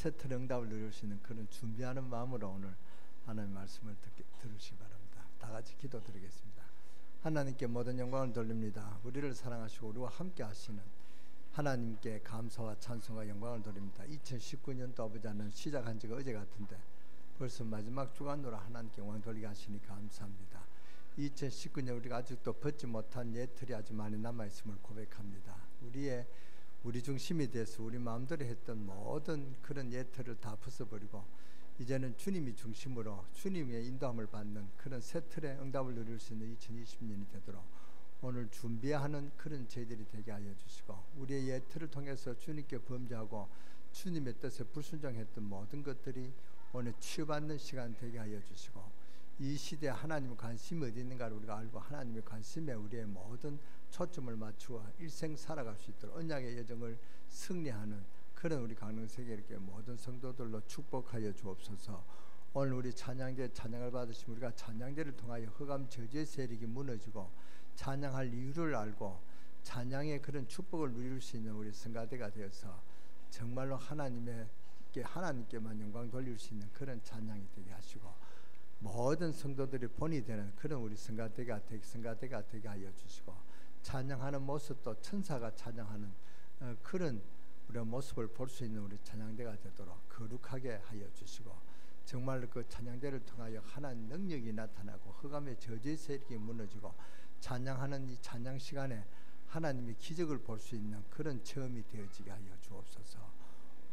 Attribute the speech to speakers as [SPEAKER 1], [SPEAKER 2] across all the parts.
[SPEAKER 1] 새틀 응답을 누릴 수 있는 그런 준비하는 마음으로 오늘 하나님의 말씀을 들으시기 바랍니다. 다 같이 기도드리겠습니다. 하나님께 모든 영광을 돌립니다. 우리를 사랑하시고 우리와 함께 하시는 하나님께 감사와 찬송과 영광을 돌립니다. 2019년도 아버지 하나님 시작한 지가 어제 같은데 벌써 마지막 주간으로 하나님께 영광 돌리게 하시니 감사합니다. 2019년 우리가 아직도 벗지 못한 예틀이 아주 많이 남아있음을 고백합니다. 우리 중심이 돼서 우리 마음대로 했던 모든 그런 예틀을 다 벗어버리고 이제는 주님이 중심으로 주님의 인도함을 받는 그런 새 틀의 응답을 누릴 수 있는 2020년이 되도록 오늘 준비하는 그런 저희들이 되게 하여 주시고 우리의 예틀을 통해서 주님께 범죄하고 주님의 뜻에 불순종했던 모든 것들이 오늘 치유받는 시간 되게 하여 주시고 이 시대에 하나님의 관심이 어디 있는가를 우리가 알고 하나님의 관심에 우리의 모든 초점을 맞추어 일생 살아갈 수 있도록 언약의 여정을 승리하는 그런 우리 강릉세계 이렇게 모든 성도들로 축복하여 주옵소서. 오늘 우리 찬양대 찬양을 받으시면 우리가 찬양대를 통하여 흑암 저주의 세력이 무너지고 찬양할 이유를 알고 찬양의 그런 축복을 누릴 수 있는 우리 성가대가 되어서 정말로 하나님께만 영광 돌릴 수 있는 그런 찬양이 되게 하시고 모든 성도들이 본이 되는 그런 우리 성가대가 되게 하여 주시고 찬양하는 모습도 천사가 찬양하는 그런 우리의 모습을 볼 수 있는 우리 찬양대가 되도록 거룩하게 하여 주시고 정말 그 찬양대를 통하여 하나님 능력이 나타나고 흑암의 저주의 세력이 무너지고 찬양하는 이 찬양 시간에 하나님의 기적을 볼 수 있는 그런 체험이 되어지게 하여 주옵소서.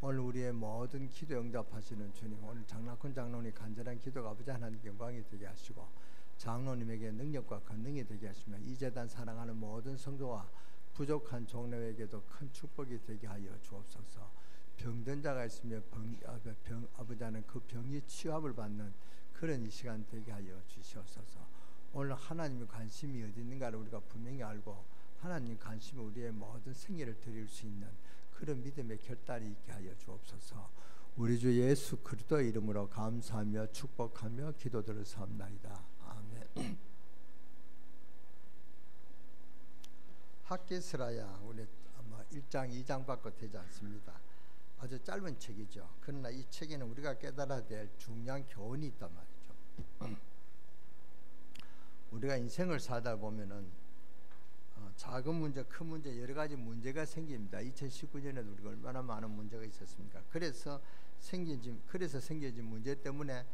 [SPEAKER 1] 오늘 우리의 모든 기도 응답하시는 주님, 오늘 장락훈 장로님 간절한 기도가 아버지 하나님께 영광이 되게 하시고 장로님에게 능력과 권능이 되게 하시며 이 재단 사랑하는 모든 성도와 부족한 종로에게도 큰 축복이 되게 하여 주옵소서. 병든 자가 있으며 아버지 하나님 그 병이 치유함을 받는 그런 이 시간 되게 하여 주시옵소서. 오늘 하나님의 관심이 어디 있는가를 우리가 분명히 알고 하나님 관심이 우리의 모든 생애를 드릴 수 있는 그런 믿음의 결단이 있게 하여 주옵소서. 우리 주 예수 그리스도의 이름으로 감사하며 축복하며 기도들을 사옵나이다. 아멘. 학개서라야 우리 1장 2장 밖에 되지 않습니다. 아주 짧은 책이죠. 그러나 이 책에는 우리가 깨달아야 될 중요한 교훈이 있단 말이죠. 우리가 인생을 살다 보면은 작은 문제, 큰 문제 여러 가지 문제가 생깁니다. 2019년에도 우리가 얼마나 많은 문제가 있었습니까? 그래서 생겨진 문제 때문에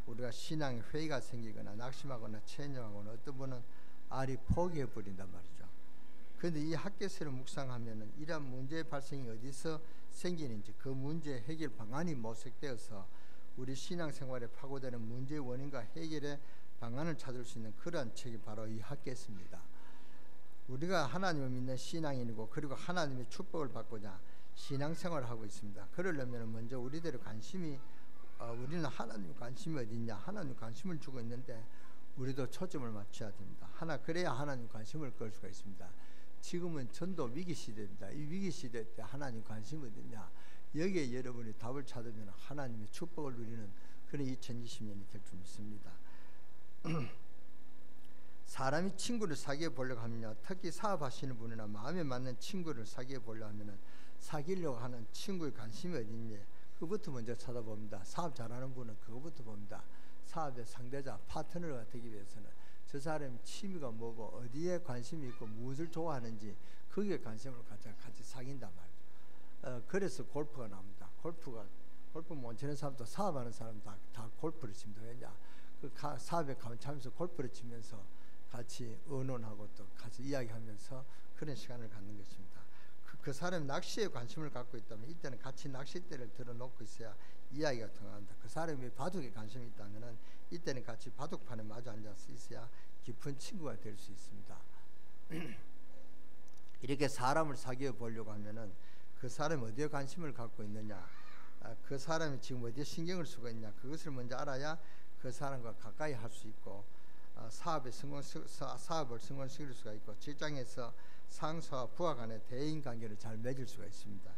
[SPEAKER 1] 우리가 신앙의 회의가 생기거나 낙심하거나 체념하거나 어떤 분은 알이 포기해 버린단 말이죠. 그런데 이 학개서를 묵상하면은 이러한 문제의 발생이 어디서 생기는지 그 문제의 해결 방안이 모색되어서 우리 신앙생활에 파고드는 문제의 원인과 해결의 방안을 찾을 수 있는 그러한 책이 바로 이 학개서입니다. 우리가 하나님을 믿는 신앙인이고 그리고 하나님의 축복을 받고자 신앙생활을 하고 있습니다. 그러려면 먼저 우리들의 관심이 우리는 하나님 관심이 어디 있냐, 하나님 관심을 주고 있는데 우리도 초점을 맞춰야 됩니다. 그래야 하나님 관심을 끌 수가 있습니다. 지금은 전도 위기 시대입니다. 이 위기 시대 때 하나님 관심이 어디 있냐, 여기에 여러분이 답을 찾으면 하나님의 축복을 누리는 그런 2020년이 될 줄 믿습니다. 사람이 친구를 사귀어 보려고 하면요, 특히 사업하시는 분이나 마음에 맞는 친구를 사귀어 보려고 하면은 사귀려고 하는 친구의 관심이 어디 있니, 그것부터 먼저 찾아봅니다. 사업 잘하는 분은 그것부터 봅니다. 사업의 상대자, 파트너가 되기 위해서는 저 사람의 취미가 뭐고 어디에 관심이 있고 무엇을 좋아하는지 거기에 관심을 같이 사귄단 말이죠. 그래서 골프가 나옵니다. 골프 못 치는 사람도 사업하는 사람 다 골프를 칩니다. 왜냐, 그 사업에 감차면서 골프를 치면서 같이 의논하고 또 같이 이야기하면서 그런 시간을 갖는 것입니다. 그 사람이 낚시에 관심을 갖고 있다면 이때는 같이 낚싯대를 들어놓고 있어야 이야기가 통합니다. 그 사람이 바둑에 관심이 있다면 이때는 같이 바둑판에 마주 앉아서 있어야 깊은 친구가 될 수 있습니다. 이렇게 사람을 사귀어 보려고 하면은 그 사람이 어디에 관심을 갖고 있느냐, 그 사람이 지금 어디에 신경을 쓰고 있냐, 그것을 먼저 알아야 그 사람과 가까이 할 수 있고 사업을 성공시킬 수가 있고 직장에서 상사와 부하 간의 대인 관계를 잘 맺을 수가 있습니다.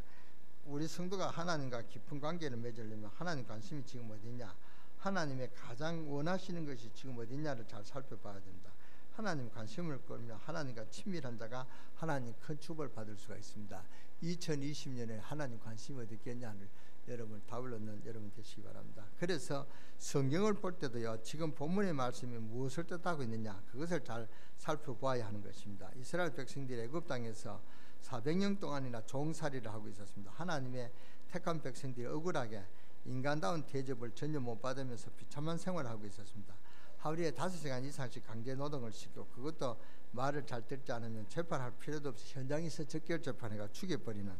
[SPEAKER 1] 우리 성도가 하나님과 깊은 관계를 맺으려면 하나님 관심이 지금 어디냐, 하나님의 가장 원하시는 것이 지금 어디냐를 잘 살펴봐야 됩니다. 하나님 관심을 끌며 하나님과 친밀한 자가 하나님 큰 축복을 받을 수가 있습니다. 2020년에 하나님 관심이 어디 있겠냐를 여러분 답을 얻는 여러분 되시기 바랍니다. 그래서 성경을 볼 때도요, 지금 본문의 말씀이 무엇을 뜻하고 있느냐, 그것을 잘 살펴보아야 하는 것입니다. 이스라엘 백성들이 애굽 땅에서 400년 동안이나 종살이를 하고 있었습니다. 하나님의 택한 백성들이 억울하게 인간다운 대접을 전혀 못 받으면서 비참한 생활을 하고 있었습니다. 하루에 5시간 이상씩 강제 노동을 시키고, 그것도 말을 잘 듣지 않으면 재판할 필요도 없이 현장에서 적결 재판해가 죽여버리는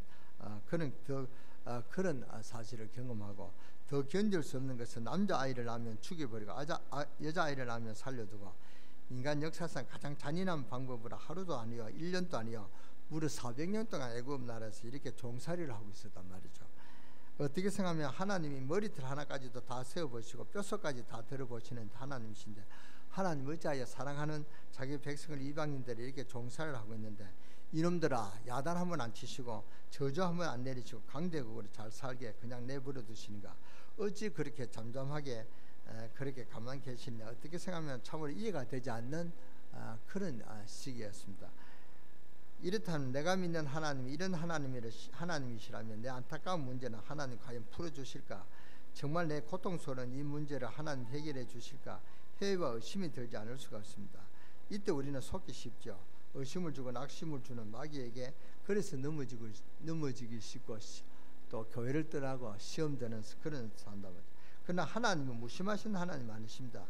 [SPEAKER 1] 그런 사실을 경험하고, 더 견딜 수 없는 것은 남자아이를 낳으면 죽여버리고 여자아이를 낳으면 살려두고, 인간 역사상 가장 잔인한 방법으로 하루도 아니요 1년도 아니요 무려 400년 동안 애굽 나라에서 이렇게 종살이를 하고 있었단 말이죠. 어떻게 생각하면 하나님이 머리털 하나까지도 다 세어보시고 뼛속까지 다 들어보시는 하나님이신데, 하나님 어찌하여 사랑하는 자기 백성을 이방인들이 이렇게 종살이를 하고 있는데, 이놈들아 야단 한번 안 치시고 저주 한번 안 내리시고 강대국으로 잘 살게 그냥 내버려 두시는가? 어찌 그렇게 잠잠하게 그렇게 가만히 계시냐? 어떻게 생각하면 참으로 이해가 되지 않는 그런 시기였습니다. 이렇다면 내가 믿는 하나님이 이런 하나님이시라면 내 안타까운 문제는 하나님 과연 풀어주실까? 정말 내 고통스러운 이 문제를 하나님 해결해 주실까? 회의와 의심이 들지 않을 수가 없습니다. 이때 우리는 속기 쉽죠. 의심을 주고 낙심을 주는 마귀에게. 그래서 넘어지기 쉽고 또 교회를 떠나고 시험 되는 그런 산다면, 그러나 하나님은 무심하신 하나님 아니십니다.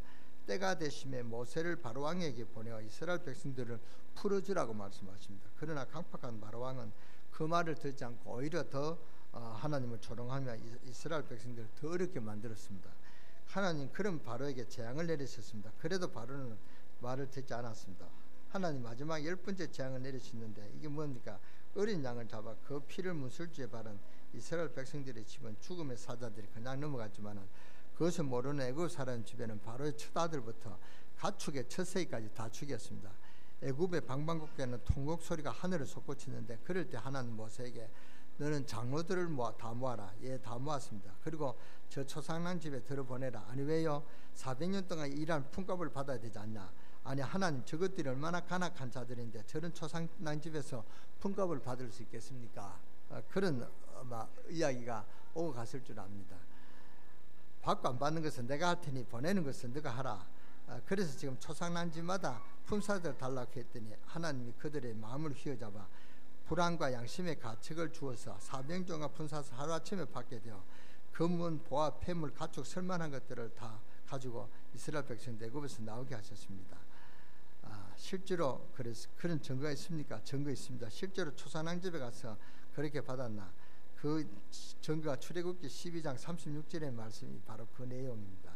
[SPEAKER 1] 때가 되심에 모세를 바로왕에게 보내어 이스라엘 백성들을 풀어주라고 말씀하십니다. 그러나 강팍한 바로왕은 그 말을 듣지 않고 오히려 더 하나님을 조롱하며 이스라엘 백성들을 더 어렵게 만들었습니다. 하나님 그런 바로에게 재앙을 내리셨습니다. 그래도 바로는 말을 듣지 않았습니다. 하나님 마지막 10번째 재앙을 내리셨는데, 이게 뭡니까? 어린 양을 잡아 그 피를 문술주에 바른 이스라엘 백성들의 집은 죽음의 사자들이 그냥 넘어갔지만은, 그것을 모르는 애굽 사람 집에는 바로의 첫 아들부터 가축의 첫 새끼까지 다 죽였습니다. 애굽의 방방곡곡에는 통곡 소리가 하늘을 솟구치는데, 그럴 때 하나님 모세에게 너는 장로들을 다 모아라. 예, 다 모았습니다. 그리고 저 초상난 집에 들어보내라. 아니 왜요? 400년 동안 일한 품값을 받아야 되지 않냐? 아니 하나님, 저것들이 얼마나 간악한 자들인데 저런 초상난 집에서 품값을 받을 수 있겠습니까? 그런 이야기가 오고 갔을 줄 압니다. 받고 안 받는 것은 내가 할 테니 보내는 것은 네가 하라. 그래서 지금 초상난 집마다 품삯을 달라고 했더니 하나님이 그들의 마음을 휘어잡아 불안과 양심의 가책을 주어서 400년 동안 품삯을 하루아침에 받게 되어 금은 보화 폐물 가축 설만한 것들을 다 가지고 이스라엘 백성 애굽에서 나오게 하셨습니다. 실제로 그런 증거가 있습니까? 증거 있습니다. 실제로 초상난 집에 가서 그렇게 받았나? 그 증거가 출애굽기 12장 36절의 말씀이 바로 그 내용입니다.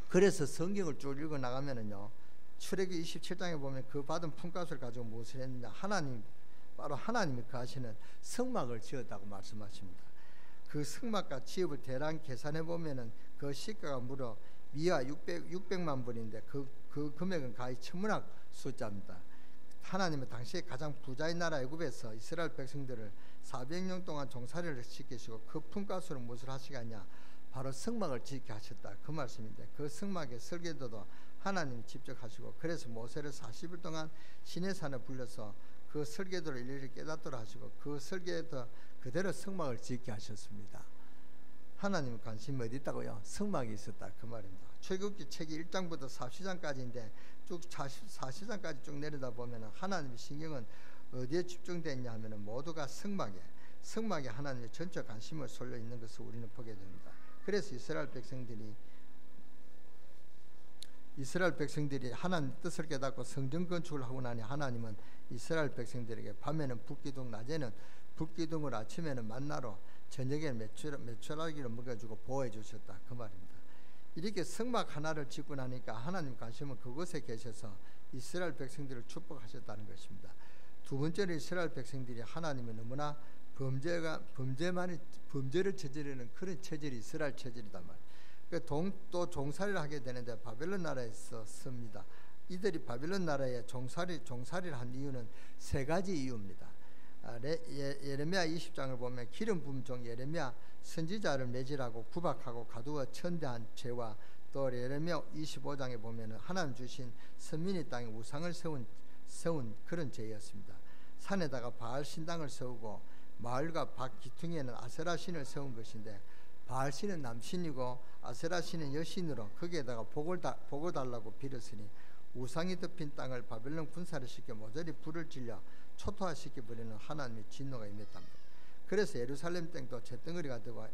[SPEAKER 1] 그래서 성경을 쭉 읽어 나가면은요, 출애굽기 27장에 보면 그 받은 품값을 가지고 무엇을 했느냐? 바로 하나님이 그 하시는 성막을 지었다고 말씀하십니다. 그 성막과 지업을 대략 계산해 보면은 그 시가가 무려 미화 600만 불인데 그 금액은 거의 천문학 숫자입니다. 하나님은 당시에 가장 부자인 나라 애굽에서 이스라엘 백성들을 400년 동안 종살이를 시키시고 그 품값으로 무엇을 하시겠냐? 바로 성막을 짓게 하셨다, 그 말씀인데, 그 성막의 설계도도 하나님이 직접 하시고, 그래서 모세를 40일 동안 시내산에 불러서 그 설계도를 일일이 깨닫도록 하시고 그 설계도 그대로 성막을 짓게 하셨습니다. 하나님의 관심이 어디 있다고요? 성막이 있었다, 그 말입니다. 출애굽기 책이 1장부터 4시장까지인데 쭉 4시장까지 쭉 내려다 보면 하나님의 신경은 어디에 집중되어 있냐 하면 모두가 성막에 하나님의 전적 관심을 쏠려 있는 것을 우리는 보게 됩니다. 그래서 이스라엘 백성들이 하나님 뜻을 깨닫고 성전 건축을 하고 나니 하나님은 이스라엘 백성들에게 밤에는 북기둥, 낮에는 북기둥으로, 아침에는 만나로, 저녁에는 메추라기를 먹여주고 보호해 주셨다, 그 말입니다. 이렇게 성막 하나를 짓고 나니까 하나님 관심은 그곳에 계셔서 이스라엘 백성들을 축복하셨다는 것입니다. 두 번째로 이스라엘 백성들이 하나님이 너무나 범죄를 저지르는 그런 체질이 이스라엘 체질이단 말이에요. 또 종살이를 하게 되는데 바벨론 나라에서 씁니다. 이들이 바벨론 나라에 종살이를 한 이유는 세 가지 이유입니다. 예레미야 20장을 보면 기름 부은 종 예레미야 선지자를 매질하고 구박하고 가두어 천대한 죄와 또 예레미야 25장에 보면은 하나님 주신 선민의 땅에 우상을 세운 그런 죄였습니다. 산에다가 바알 신당을 세우고 마을과 밭 기퉁에는 아세라 신을 세운 것인데, 바알 신은 남신이고 아세라 신은 여신으로 거기에다가 복을 달라고 빌었으니 우상이 덮인 땅을 바벨론 군사를 시켜 모조리 불을 질려 초토화시켜 버리는 하나님의 진노가 임했답니다. 그래서 예루살렘 땡도 잿덩어리가 되고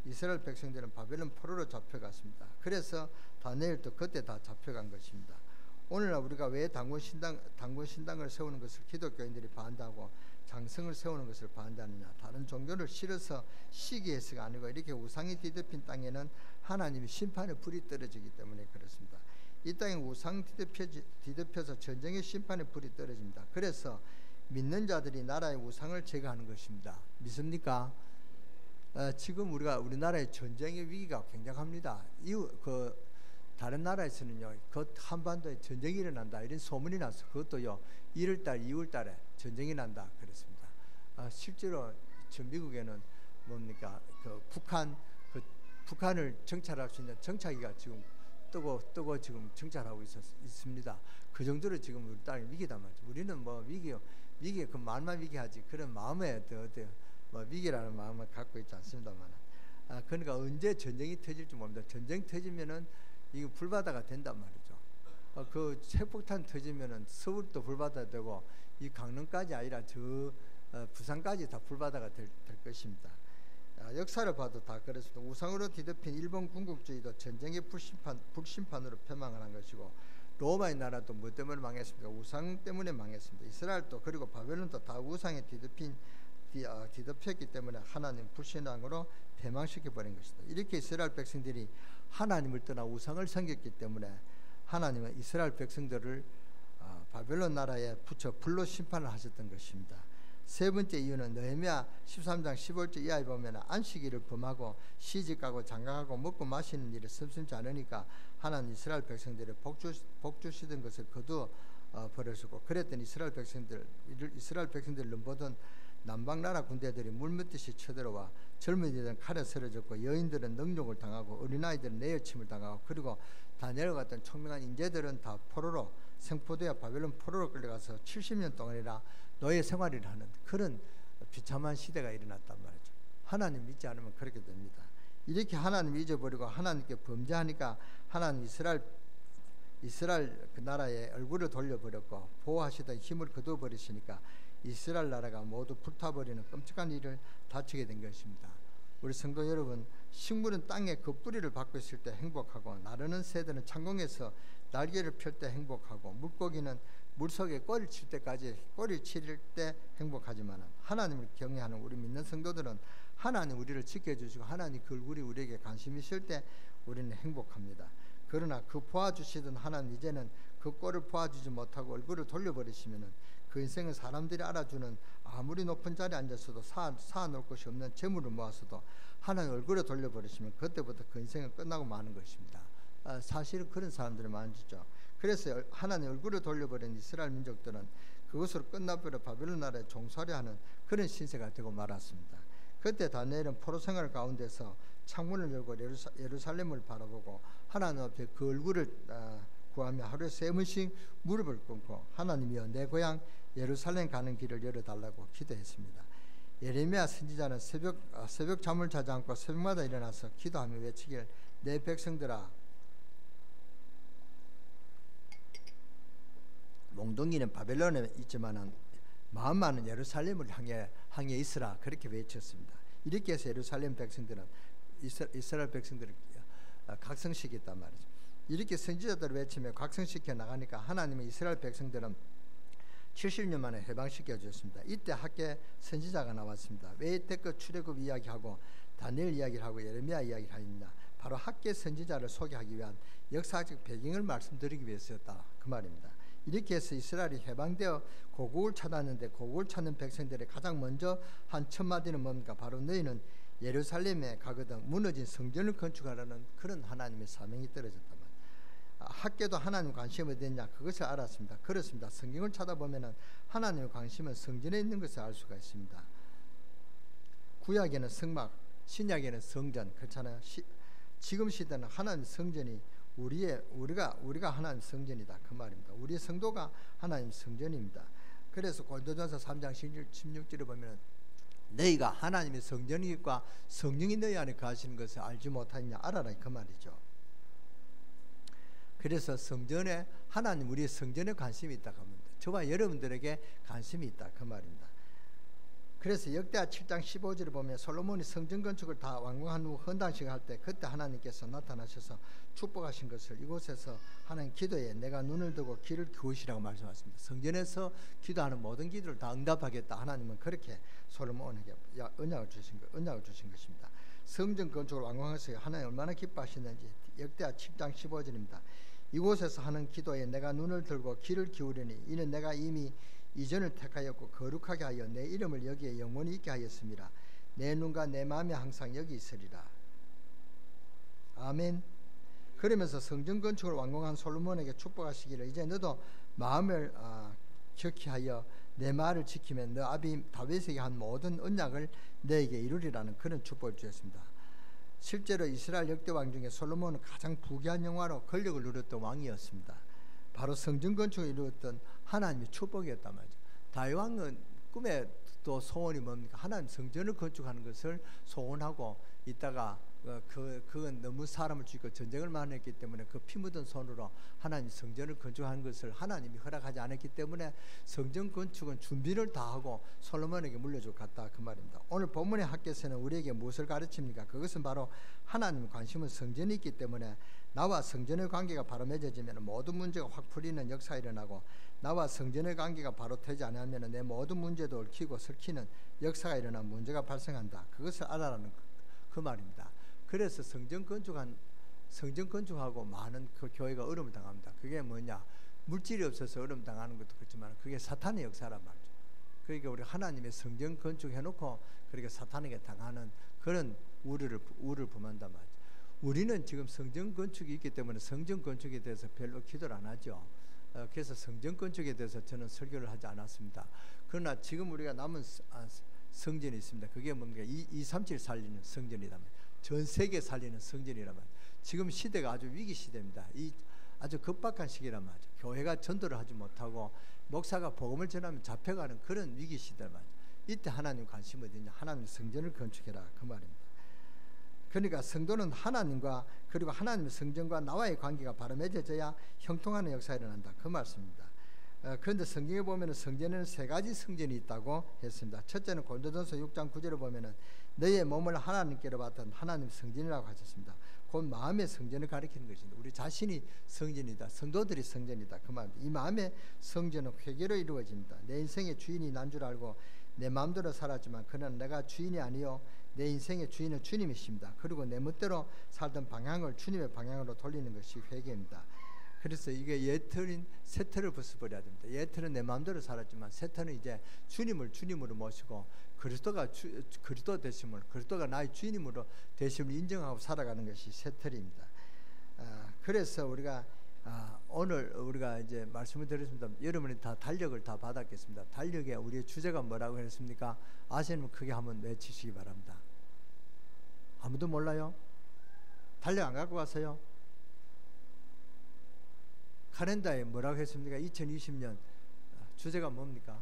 [SPEAKER 1] 이스라엘 백성들은 바벨론 포로로 잡혀갔습니다. 그래서 다니엘도 그때 다 잡혀간 것입니다. 오늘날 우리가 왜 단군 신당을 세우는 것을 기독교인들이 반대하고 장성을 세우는 것을 반대하느냐? 다른 종교를 싫어서 시기해서가 아니고 이렇게 우상이 뒤덮인 땅에는 하나님의 심판의 불이 떨어지기 때문에 그렇습니다. 이 땅에 우상 뒤덮여서 전쟁의 심판의 불이 떨어집니다. 그래서 믿는 자들이 나라의 우상을 제거하는 것입니다. 믿습니까? 지금 우리나라의 전쟁의 위기가 굉장합니다. 다른 나라에서는요, 한반도에 전쟁이 일어난다 이런 소문이 나서 그것도요 1월달, 2월달에 전쟁이 난다 그랬습니다. 실제로 전 미국에는 뭡니까 북한을 정찰할 수 있는 정찰기가 지금 뜨고 지금 정찰하고 있습니다. 그 정도로 지금 우리 땅이 위기단 말이죠. 우리는 뭐 위기 그 말만 위기하지 그런 마음에 뭐 위기라는 마음을 갖고 있지 않습니다만, 그러니까 언제 전쟁이 터질지 모릅니다. 전쟁 터지면은 이거 불바다가 된단 말이죠. 그 핵폭탄 터지면은 서울도 불바다 되고 이 강릉까지 아니라 부산까지 다 불바다가 될 것입니다. 역사를 봐도 다 그렇습니다. 우상으로 뒤덮인 일본 군국주의도 전쟁의 불심판으로 폐망을 한 것이고, 로마의 나라도 뭐 때문에 망했습니까? 우상 때문에 망했습니다. 이스라엘도 그리고 바벨론도 다 우상에 뒤덮였기 때문에 하나님 불신앙으로 폐망시켜버린 것이다. 이렇게 이스라엘 백성들이 하나님을 떠나 우상을 섬겼기 때문에 하나님은 이스라엘 백성들을 바벨론 나라에 붙여 불로 심판을 하셨던 것입니다. 세 번째 이유는 느헤미야 13장 15절 이하에 보면 안식일을 범하고 시집가고 장가가고 먹고 마시는 일을 섭섭지 않으니까 하나님 이스라엘 백성들의 복 주시던 것을 거두어 버리시고, 그랬더니 이스라엘 백성들 넘보던 남방나라 군대들이 물묻듯이 쳐들어와 젊은이들은 칼에 쓰러졌고 여인들은 능욕을 당하고 어린아이들은 내어침을 당하고, 그리고 다니엘 같은 총명한 인재들은 다 포로로 생포되어 바벨론 포로로 끌려가서 70년 동안이나 노예 생활을 하는 그런 비참한 시대가 일어났단 말이죠. 하나님 믿지 않으면 그렇게 됩니다. 이렇게 하나님 잊어버리고 하나님께 범죄하니까 하나님 이스라엘 그 나라의 얼굴을 돌려버렸고 보호하시던 힘을 거두어버리시니까 이스라엘 나라가 모두 불타버리는 끔찍한 일을 다치게 된 것입니다. 우리 성도 여러분, 식물은 땅에 그 뿌리를 받고 있을 때 행복하고, 나르는 새들은 창공에서 날개를 펼 때 행복하고, 물고기는 물속에 꼬리를 칠 때 행복하지만, 하나님을 경외하는 우리 믿는 성도들은 하나님 우리를 지켜주시고 하나님 그 얼굴이 우리에게 관심 있을 때 우리는 행복합니다. 그러나 그 보아주시던 하나님 이제는 그 꼴을 보아주지 못하고 얼굴을 돌려버리시면은 그 인생은 사람들이 알아주는 아무리 높은 자리에 앉았어도 쌓아놓을 것이 없는 재물을 모아서도 하나님 얼굴을 돌려버리시면 그때부터 그 인생은 끝나고 마는 것입니다. 사실은 그런 사람들이 많죠. 그래서 하나님 얼굴을 돌려버린 이스라엘 민족들은 그것으로 끝나버려 바벨론 나라에 종살이 하는 그런 신세가 되고 말았습니다. 그때 다니엘은 포로 생활 가운데서 창문을 열고 예루살렘을 바라보고 하나님 앞에 그 얼굴을 구하며 하루에 3번씩 무릎을 꿇고 하나님이여 내 고향 예루살렘 가는 길을 열어달라고 기도했습니다. 예레미야 선지자는 새벽 잠을 자지 않고 새벽마다 일어나서 기도하며 외치길, 내 백성들아, 몽둥이는 바벨론에 있지만은 마음만은 예루살렘을 향해 있으라, 그렇게 외쳤습니다. 이렇게 해서 예루살렘 백성들은 이스라엘 백성들을 각성시켰단 말이죠. 이렇게 선지자들을 외치며 각성시켜 나가니까 하나님의 이스라엘 백성들은 70년 만에 해방시켜 주셨습니다. 이때 학계 선지자가 나왔습니다. 왜 이때껏 출애굽 이야기하고 다니엘 이야기를 하고 예레미야 이야기를 하느냐? 바로 학계 선지자를 소개하기 위한 역사적 배경을 말씀드리기 위해서였다, 그 말입니다. 이렇게 해서 이스라엘이 해방되어 고국을 찾았는데, 고국을 찾는 백성들의 가장 먼저 한 첫 마디는 뭡니까? 바로 너희는 예루살렘에 가거든 무너진 성전을 건축하라는 그런 하나님의 사명이 떨어졌단 말이에요. 학계도 하나님 관심이 어디였냐? 그것을 알았습니다. 그렇습니다. 성경을 찾아보면 하나님의 관심은 성전에 있는 것을 알 수가 있습니다. 구약에는 성막, 신약에는 성전, 그렇잖아요. 지금 시대는 하나님 성전이 우리가 하나님 성전이다 그 말입니다. 우리의 성도가 하나님 성전입니다. 그래서 고린도전서 3장 16절에 보면 너희가 하나님의 성전이니까 성령이 너희 안에 거하시는 것을 알지 못하느냐 알아라 그 말이죠. 그래서 성전에 하나님 우리의 성전에 관심이 있다 그 말입니다. 저와 여러분들에게 관심이 있다 그 말입니다. 그래서 역대하 7장 15절에 보면 솔로몬이 성전 건축을 다 완공한 후 헌당식 할 때 그때 하나님께서 나타나셔서 축복하신 것을 이곳에서 하나님 기도에 내가 눈을 뜨고 귀를 기울이시라고 말씀하셨습니다. 성전에서 기도하는 모든 기도를 다 응답하겠다. 하나님은 그렇게 솔로몬에게 언약을 주신 것입니다. 성전 건축을 완공해서 하나님 얼마나 기뻐하시는지 역대하 7장 15절입니다. 이곳에서 하는 기도에 내가 눈을 들고 귀를 기울이니 이는 내가 이미 이전을 택하였고 거룩하게 하여 내 이름을 여기에 영원히 있게 하였습니다. 내 눈과 내 마음이 항상 여기 있으리라. 아멘. 그러면서 성전 건축을 완공한 솔로몬에게 축복하시기를 이제 너도 마음을 격히 하여 내 말을 지키면 너 아비 다윗에게 한 모든 언약을 너에게 이루리라는 그런 축복을 주셨습니다. 실제로 이스라엘 역대 왕 중에 솔로몬은 가장 부귀한 영화로 권력을 누렸던 왕이었습니다. 바로 성전 건축을 이루었던 하나님의 축복이었단 말이죠. 다윗 왕은 꿈에 또 소원이 뭡니까? 하나님 성전을 건축하는 것을 소원하고 있다가 그건 너무 사람을 죽이고 전쟁을 많이 했기 때문에 그 피 묻은 손으로 하나님 성전을 건축한 것을 하나님이 허락하지 않았기 때문에 성전 건축은 준비를 다 하고 솔로몬에게 물려줄 것 같다 그 말입니다. 오늘 본문의 학교에서는 우리에게 무엇을 가르칩니까? 그것은 바로 하나님의 관심은 성전이 있기 때문에 나와 성전의 관계가 바로 맺어지면 모든 문제가 확 풀리는 역사가 일어나고 나와 성전의 관계가 바로 되지 않으면 내 모든 문제도 얽히고 설키는 역사가 일어나 문제가 발생한다. 그것을 알아라는 그 말입니다. 그래서 성전 건축하고 많은 그 교회가 어려움을 당합니다. 그게 뭐냐? 물질이 없어서 어려움 당하는 것도 그렇지만 그게 사탄의 역사란 말이죠. 그러니까 우리 하나님의 성전 건축해놓고 그렇게 사탄에게 당하는 그런 우려를 범한단 말이죠. 우리는 지금 성전 건축이 있기 때문에 성전 건축에 대해서 별로 기도를 안 하죠. 그래서 성전 건축에 대해서 저는 설교를 하지 않았습니다. 그러나 지금 우리가 남은 성전이 있습니다. 그게 뭔가 237 살리는 성전이란 말이에요. 전 세계 살리는 성전이란 말이에요. 지금 시대가 아주 위기 시대입니다. 이 아주 급박한 시기란 말이죠. 교회가 전도를 하지 못하고 목사가 복음을 전하면 잡혀가는 그런 위기 시대란 말이죠. 이때 하나님 관심이 어디냐? 하나님 성전을 건축해라 그 말입니다. 그러니까 성도는 하나님과 그리고 하나님의 성전과 나와의 관계가 바로 맺어져야 형통하는 역사가 일어난다 그 말씀입니다. 그런데 성경에 보면 성전에는 세 가지 성전이 있다고 했습니다. 첫째는 고린도전서 6장 9절에 보면 너의 몸을 하나님께로 받던 하나님 성전이라고 하셨습니다. 곧 마음의 성전을 가리키는 것입니다. 우리 자신이 성전이다. 성도들이 성전이다 그 말입니다. 이 마음의 성전은 회개로 이루어집니다. 내 인생의 주인이 난 줄 알고 내 마음대로 살았지만 그는 내가 주인이 아니요 내 인생의 주인은 주님이십니다. 그리고 내 멋대로 살던 방향을 주님의 방향으로 돌리는 것이 회개입니다. 그래서 이게 옛틀인 새틀을 벗어버려야 됩니다. 옛틀은 내 마음대로 살았지만 새틀은 이제 주님을 주님으로 모시고 그리스도가 그리스도 되심을 그리스도가 나의 주인임으로 되심을 인정하고 살아가는 것이 새틀입니다. 그래서 우리가 오늘 우리가 이제 말씀을 드렸습니다. 여러분이 다 달력을 다 받았겠습니다. 달력에 우리의 주제가 뭐라고 했습니까? 아시는 크게 한번 외치시기 바랍니다. 아무도 몰라요? 달력 안 갖고 가세요? 카렌다에 뭐라고 했습니까? 2020년 주제가 뭡니까?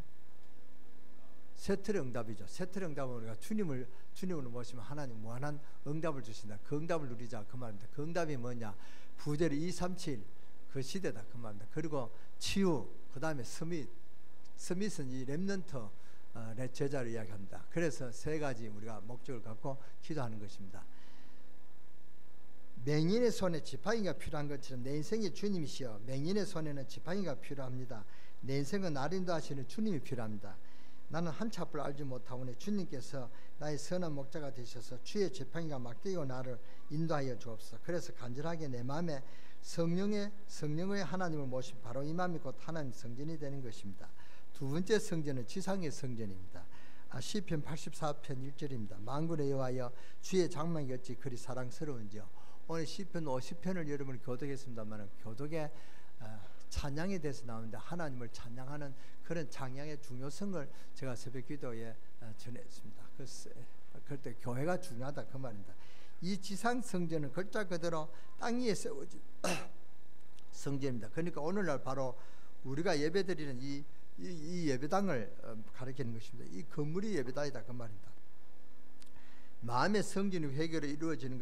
[SPEAKER 1] 새틀의 응답이죠. 새틀의 응답은 우리가 주님으로 모시면 하나님 무한한 응답을 주신다. 그 응답을 누리자 그 말입니다. 그 응답이 뭐냐? 부제를 237 그 시대다 그 말입니다. 그리고 치유, 그 다음에 스밋은 이 렘넌트 제자를 이야기합니다. 그래서 세 가지 우리가 목적을 갖고 기도하는 것입니다. 맹인의 손에 지팡이가 필요한 것처럼 내 인생의 주님이시여 맹인의 손에는 지팡이가 필요합니다. 내 인생은 나를 인도하시는 주님이 필요합니다. 나는 한치 앞을 알지 못하오니 주님께서 나의 선한 목자가 되셔서 주의 지팡이가 맡기고 나를 인도하여 주옵소서. 그래서 간절하게 내 마음에 성령의 하나님을 모신 바로 이 마음이 곧 하나님 성전이 되는 것입니다. 두 번째 성전은 지상의 성전입니다. 시편 84편 1절입니다. 만군의 여호와여 주의 장막이 어찌 그리 사랑스러운지요. 오늘 시편 50편을 여러분 교독했습니다만 교독에 찬양에 대해서 나오는데 하나님을 찬양하는 그런 찬양의 중요성을 제가 새벽 기도에 전했습니다. 그때 교회가 중요하다 그 말입니다. 이 지상 성전은 글자 그대로 땅 위에 세워진 성전입니다. 그러니까 오늘날 바로 우리가 예배드리는 이 예배당을 가리키는 것입니다. 이 건물이 예배당이다 그 말입니다. 마음의 성전이 회개로 이루어지는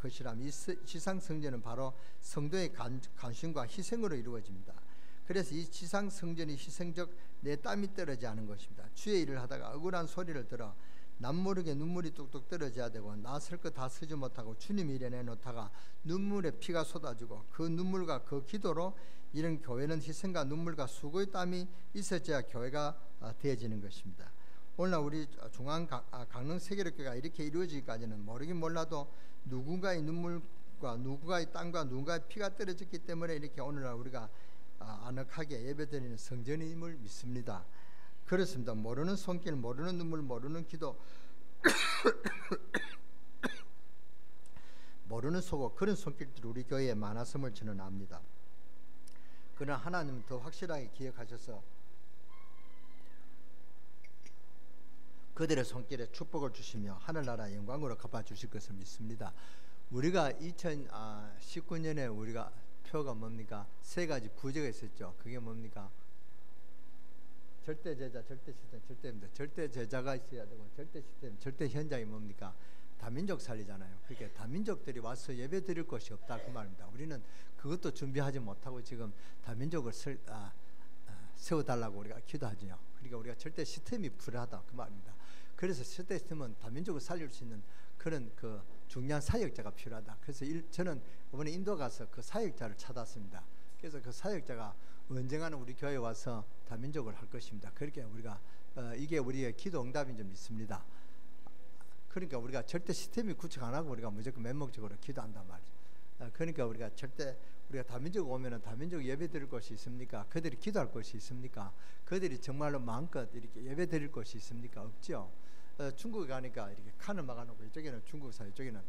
[SPEAKER 1] 것이라면 이 지상 성전은 바로 성도의 간신과 희생으로 이루어집니다. 그래서 이 지상 성전이 희생적 내 땀이 떨어지지 않은 것입니다. 주의 일을 하다가 억울한 소리를 들어 남모르게 눈물이 뚝뚝 떨어져야 되고 나설 것 다 쓰지 못하고 주님 일에 내놓다가 눈물에 피가 쏟아지고 그 눈물과 그 기도로 이런 교회는 희생과 눈물과 수고의 땀이 있어져야 교회가 되어지는 것입니다. 오늘날 우리 중앙 강릉 세계력교회가 이렇게 이루어지기까지는 모르긴 몰라도 누군가의 눈물과 누군가의 땀과 누군가의 피가 떨어졌기 때문에 이렇게 오늘날 우리가 아늑하게 예배드리는 성전임을 믿습니다. 그렇습니다. 모르는 손길, 모르는 눈물, 모르는 기도, 모르는 소고 그런 손길들이 우리 교회에 많았음을 저는 압니다. 그러나 하나님은 더 확실하게 기억하셔서 그들의 손길에 축복을 주시며 하늘나라 영광으로 갚아주실 것을 믿습니다. 우리가 2019년에 우리가 표가 뭡니까? 세 가지 부제가 있었죠. 그게 뭡니까? 절대 제자, 절대 시스템, 절대입니다. 절대 제자가 있어야 되고 절대 시스템, 절대 현장이 뭡니까? 다민족 살리잖아요. 그러니까 다민족들이 와서 예배 드릴 것이 없다 그 말입니다. 우리는 그것도 준비하지 못하고 지금 다민족을 세워달라고 우리가 기도하죠. 그러니까 우리가 절대 시스템이 불하다 그 말입니다. 그래서 절대 시스템은 다민족을 살릴 수 있는 그런 그 중요한 사역자가 필요하다. 그래서 저는 이번에 인도 가서 그 사역자를 찾았습니다. 그래서 그 사역자가 언젠가는 우리 교회에 와서 다민족을 할 것입니다. 그렇게 우리가 이게 우리의 기도 응답인 줄 믿습니다. 그러니까 우리가 절대 시스템이 구축 안 하고 우리가 무조건 맹목적으로 기도한단 말이죠. 그러니까 우리가 다민족 오면은 다민족 예배 드릴 것이 있습니까? 그들이 기도할 것이 있습니까? 그들이 정말로 마음껏 이렇게 예배 드릴 것이 있습니까? 없죠. 중국에 가니까 이렇게 칸을 막아놓고 이쪽에는 중국사, 이쪽에는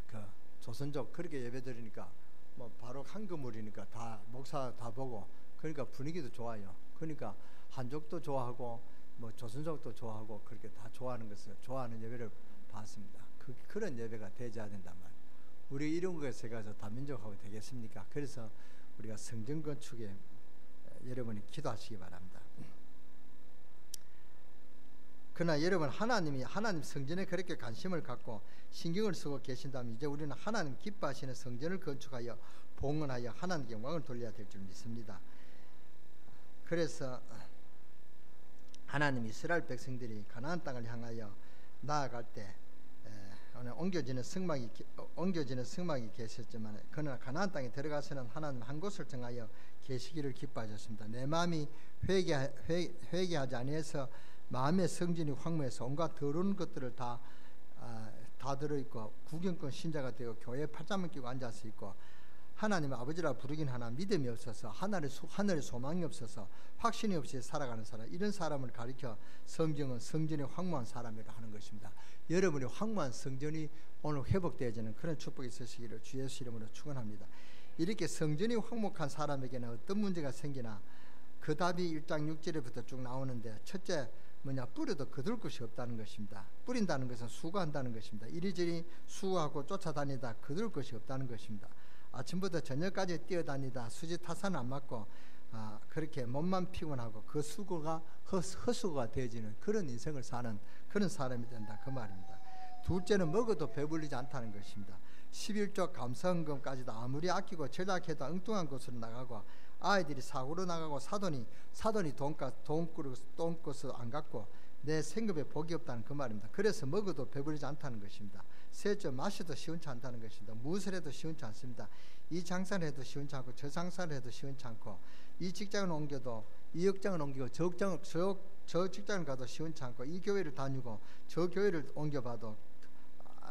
[SPEAKER 1] 그 조선족 그렇게 예배 드리니까 뭐 바로 한 그물이니까 다 목사 다 보고 그러니까 분위기도 좋아요. 그러니까 한족도 좋아하고 뭐 조선족도 좋아하고 그렇게 다 좋아하는 것을 좋아하는 예배를 봤습니다. 그런 예배가 되어야 된단 말이에요. 우리 이런 것에 가서 다민족하고 되겠습니까? 그래서 우리가 성전 건축에 여러분이 기도하시기 바랍니다. 그러나 여러분 하나님 성전에 그렇게 관심을 갖고 신경을 쓰고 계신다면 이제 우리는 하나님 기뻐하시는 성전을 건축하여 봉헌하여 하나님께 영광을 돌려야 될 줄 믿습니다. 그래서 하나님 이스라엘 백성들이 가나안 땅을 향하여 나아갈 때 옮겨지는 성막이 계셨지만 그러나 가나안 땅에 들어가서는 하나님 한 곳을 정하여 계시기를 기뻐하셨습니다. 내 마음이 회개하지 아니해서 마음의 성전이 황무해서 온갖 더러운 것들을 다 들어있고 구경꾼 신자가 되고 교회에 팔짱을 끼고 앉아서 있고 하나님의 아버지라 부르긴 하나 믿음이 없어서 하늘의 소망이 없어서 확신이 없이 살아가는 사람, 이런 사람을 가리켜 성경은 성전이 황무한 사람이라 하는 것입니다. 여러분이 황무한 성전이 오늘 회복되어지는 그런 축복이 있으시기를 주 예수 이름으로 축원합니다. 이렇게 성전이 황목한 사람에게는 어떤 문제가 생기나 그 답이 1장 6절에부터 쭉 나오는데 첫째 뿌려도 거둘 것이 없다는 것입니다. 뿌린다는 것은 수고한다는 것입니다. 이리저리 수고하고 쫓아다니다 거둘 것이 없다는 것입니다. 아침부터 저녁까지 뛰어다니다 수지 타산 안 맞고 그렇게 몸만 피곤하고 그 수고가 헛수고가 되어지는 그런 인생을 사는 그런 사람이 된다 그 말입니다. 둘째는 먹어도 배불리지 않다는 것입니다. 11조 감사헌금까지도 아무리 아끼고 절약해도 엉뚱한 곳으로 나가고 아이들이 사고로 나가고 사돈이 돈것을 안 갖고 내 생급에 복이 없다는 그 말입니다. 그래서 먹어도 배부르지 않다는 것입니다. 셋째, 마셔도 시원치 않다는 것입니다. 무엇을 해도 시원치 않습니다. 이 장사를 해도 시원치 않고 저 장사를 해도 시원치 않고 이 직장을 옮겨도 이 역장을 옮기고 저 직장을 가도 시원치 않고 이 교회를 다니고 저 교회를 옮겨봐도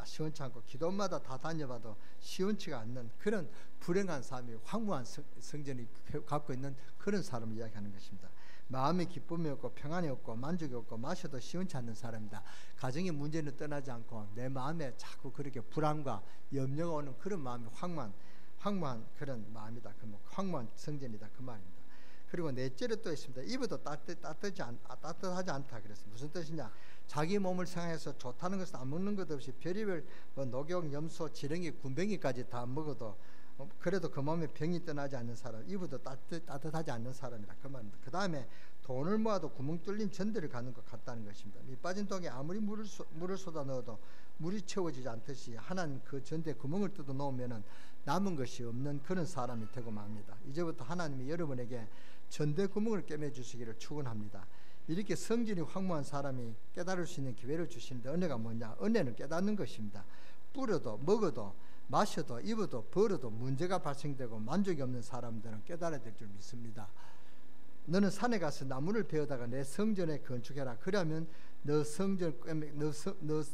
[SPEAKER 1] 시원치 않고 기도마다 다 다녀봐도 시원치가 않는 그런 불행한 삶이 황무한 성전이 갖고 있는 그런 사람을 이야기하는 것입니다. 마음의 기쁨이 없고 평안이 없고 만족이 없고 마셔도 시원치 않는 사람이다. 가정의 문제는 떠나지 않고 내 마음에 자꾸 그렇게 불안과 염려가 오는 그런 마음이 황무한 그런 마음이다. 황무한 성전이다 그 말입니다. 그리고 넷째로 또 있습니다. 입어도 따뜻하지 않다. 그래서 무슨 뜻이냐? 자기 몸을 생각해서 좋다는 것은 안 먹는 것 없이 별의별 뭐 녹용, 염소, 지렁이, 군뱅이까지 다 먹어도 그래도 그 몸에 병이 떠나지 않는 사람, 이부도 따뜻하지 않는 사람이라 그 말입니다. 그 다음에 돈을 모아도 구멍 뚫린 전대를 가는 것 같다는 것입니다. 밑 빠진 독에 아무리 물을 쏟아 넣어도 물이 채워지지 않듯이 하나님 그 전대에 구멍을 뜯어 놓으면은 남은 것이 없는 그런 사람이 되고 맙니다. 이제부터 하나님이 여러분에게 전대 구멍을 꿰매 주시기를 축원합니다. 이렇게 성질이 황무한 사람이 깨달을 수 있는 기회를 주시는데 은혜가 뭐냐? 은혜는 깨닫는 것입니다. 뿌려도 먹어도 마셔도 입어도 벌어도 문제가 발생되고 만족이 없는 사람들은 깨달아야 될 줄 믿습니다. 너는 산에 가서 나무를 베어다가 내 성전에 건축해라. 그러면 너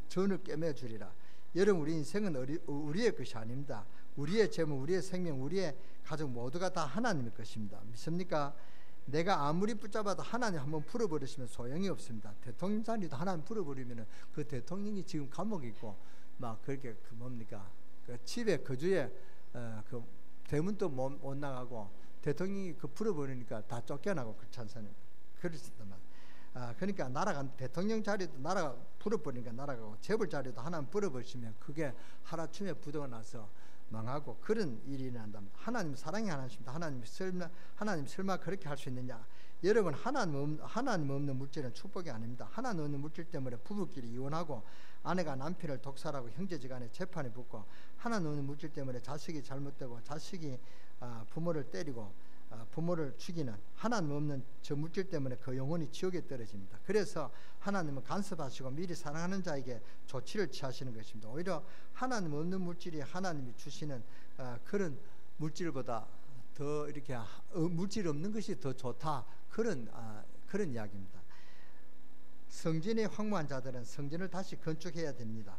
[SPEAKER 1] 전을 꿰매 주리라. 여러분, 우리 인생은 우리의 것이 아닙니다. 우리의 재물, 우리의 생명, 우리의 가족 모두가 다 하나님의 것입니다. 믿습니까? 내가 아무리 붙잡아도 하나님 한번 풀어버리시면 소용이 없습니다. 대통령 자리도 하나님 풀어버리면 그 대통령이 지금 감옥에 있고 막 그렇게 그 뭡니까? 그 집에 거주에 그 대문도 못 나가고 대통령이 그 풀어버리니까 다 쫓겨나고 그렇지 않습니까? 그렇단 말이에요. 그러니까 나라가 대통령 자리도 나라가 풀어버리니까 날아가고 재벌 자리도 하나님 풀어버리시면 그게 하루아침에 부도가 나서 망하고 그런 일이 일어난답니다. 하나님 사랑의 하나님입니다. 하나님 설마 그렇게 할 수 있느냐? 여러분, 하나님 없는 물질은 축복이 아닙니다. 하나님 없는 물질 때문에 부부끼리 이혼하고 아내가 남편을 독살하고 형제지간에 재판에 붙고 하나님 없는 물질 때문에 자식이 잘못되고 자식이 부모를 때리고 부모를 죽이는 하나님 없는 저 물질 때문에 그 영혼이 지옥에 떨어집니다. 그래서 하나님은 간섭하시고 미리 사랑하는 자에게 조치를 취하시는 것입니다. 오히려 하나님 없는 물질이 하나님이 주시는 그런 물질보다 더 이렇게 물질 없는 것이 더 좋다, 그런 이야기입니다. 성전이 황무한 자들은 성전을 다시 건축해야 됩니다.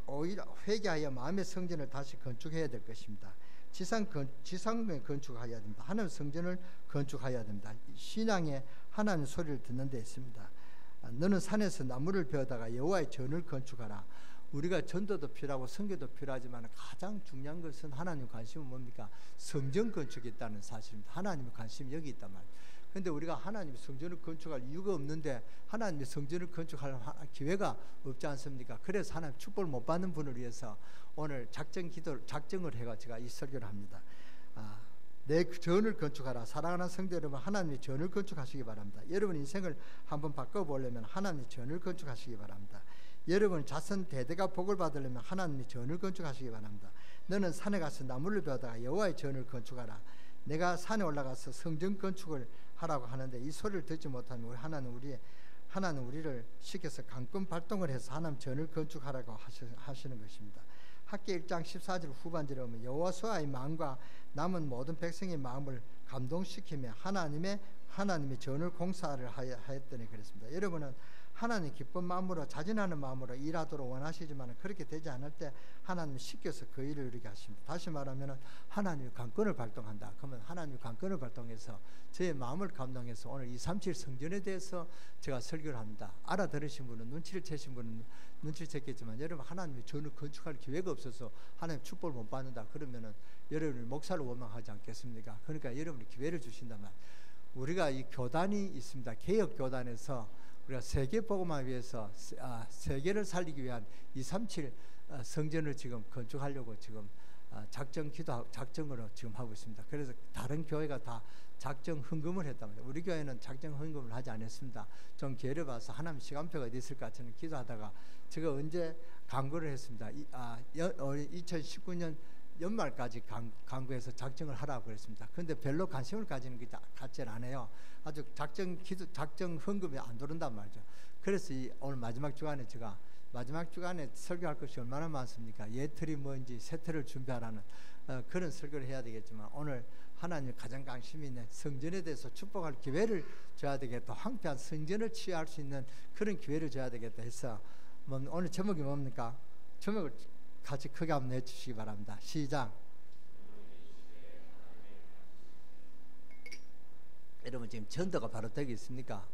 [SPEAKER 1] 오히려 회개하여 마음의 성전을 다시 건축해야 될 것입니다. 지상을 건축해야 됩니다. 하나님 성전을 건축해야 됩니다. 신앙에 하나님 소리를 듣는 데 있습니다. 너는 산에서 나무를 베어다가 여호와의 전을 건축하라. 우리가 전도도 필요하고 선교도 필요하지만 가장 중요한 것은 하나님 관심은 뭡니까? 성전 건축이 있다는 사실입니다. 하나님의 관심이 여기 있단 말이에요. 그런데 우리가 하나님 성전을 건축할 이유가 없는데 하나님의 성전을 건축할 기회가 없지 않습니까? 그래서 하나님 축복을 못 받는 분을 위해서 오늘 작정을 해가 제가 이 설교를 합니다. 내 전을 건축하라. 사랑하는 성도 여러분, 하나님의 전을 건축하시기 바랍니다. 여러분 인생을 한번 바꿔보려면 하나님의 전을 건축하시기 바랍니다. 여러분 자손 대대가 복을 받으려면 하나님의 전을 건축하시기 바랍니다. 너는 산에 가서 나무를 베어다가 여호와의 전을 건축하라. 내가 산에 올라가서 성전 건축을 하라고 하는데 이 소리를 듣지 못하면 하나님 우리를 시켜서 강권 발동을 해서 하나님 전을 건축하라고 하시는 것입니다. 학기 1장 14절 후반절에 보면 여호와의 마음과 남은 모든 백성의 마음을 감동시키며 하나님의 전을 공사를 하였더니 그랬습니다. 여러분은 하나님 기쁜 마음으로 자진하는 마음으로 일하도록 원하시지만 그렇게 되지 않을 때 하나님 시켜서 그 일을 이루게 하십니다. 다시 말하면 하나님의 강권을 발동한다. 그러면 하나님의 강권을 발동해서 저의 마음을 감동해서 오늘 237 성전에 대해서 제가 설교를 합니다. 알아들으신 분은 눈치를 채신 분은 눈치를 챘겠지만 여러분 하나님의 전을 건축할 기회가 없어서 하나님 축복을 못 받는다. 그러면은 여러분이 목사를 원망하지 않겠습니까? 그러니까 여러분이 기회를 주신다면 우리가 이 교단이 있습니다. 개혁 교단에서 우리가 세계 복음을 위해서 세계를 살리기 위한 237 성전을 지금 건축하려고 지금 작정으로 지금 하고 있습니다. 그래서 다른 교회가 다 작정 헌금을 했답니다. 우리 교회는 작정 헌금을 하지 않았습니다. 좀 기회를 봐서 하나님 시간표가 어디 있을까 저는 기도하다가 제가 언제 강구를 했습니다. 2019년 연말까지 강구해서 작정을 하라고 그랬습니다. 그런데 별로 관심을 가지는 게 같지는 않아요. 아주 작정 헌금이 안 들어온단 말이죠. 그래서 오늘 마지막 주간에 제가 설교할 것이 얼마나 많습니까? 예틀이 뭔지 세틀을 준비하라는 그런 설교를 해야 되겠지만 오늘 하나님 가장 관심이 있는 성전에 대해서 축복할 기회를 줘야 되겠다. 황폐한 성전을 취할 수 있는 그런 기회를 줘야 되겠다 해서 오늘 제목이 뭡니까? 제목을 같이 크게 한번 해주시기 바랍니다. 시작. 여러분 지금 전도가 바로 되게 있습니까?